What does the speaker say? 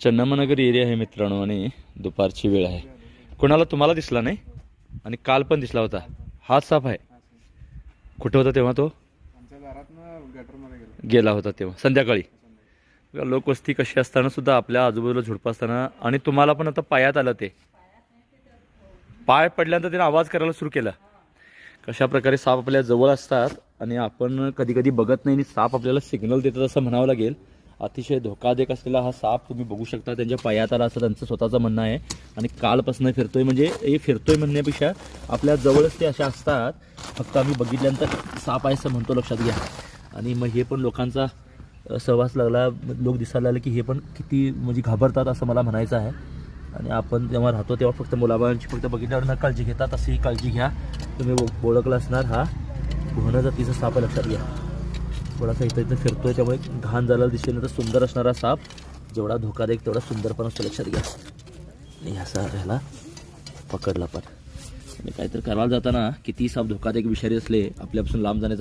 चन्नमनगर area आहे मित्रांनो आणि दुपारची वेळ आहे. कोणाला तुम्हाला दिसला नाही आणि काल पण दिसला होता. हाच साप आहे. कुठे होता तेव्हा तो? आमच्या दारातनं गटरमध्ये गेला होता तेव्हा संध्याकाळी. लोकवस्ती कशी असताना सुद्धा आपल्या आजूबाजूला झुडपं असताना आणि तुम्हाला पण आता पायात आलं ते. पाय पडल्यानंतर त्याने आवाज करायला सुरू केला. कशा प्रकारे साप आपल्या जवळ असतात आणि आपण कधी कधी बघत नाही आणि साप आपल्याला सिग्नल देतात असं म्हणावं लागेल. अतिशय धोकादायक असलेला हा साप तुम्ही बघू शकता. त्यांच्या पायात आला असं त्यांचं स्वतःचं म्हणणं आहे आणि कालपासून फिरतोय. म्हणजे हे फिरतोय म्हणण्यापेक्षा आपल्या जवळच ते अशा असतात. फक्त आम्ही बघितल्यानंतर साप आहे असं म्हणतो, लक्षात घ्या. आणि मग हे पण लोकांचा सहवास लागला, लोक दिसायला लागले की हे पण किती म्हणजे घाबरतात असं मला म्हणायचं आहे. आणि आपण जेव्हा राहतो तेव्हा फक्त मुलाबाळांची फक्त बघितल्यावर न काळजी घेतात, अशी काळजी घ्या. तुम्ही ओळखला असणार हा भुवना जातीचा साप आहे, लक्षात घ्या. थोडासा इथं फिरतोय त्यामुळे घाण झालेला दिसेल तर सुंदर असणारा साप जेवढा धोकादायक तेवढा सुंदर पण असतो, लक्षात घ्या. आणि असा ह्याला पकडला पण. आणि काहीतरी करायला जाताना किती साप धोकादायक विषारी असले आपल्यापासून लांब जाण्याचा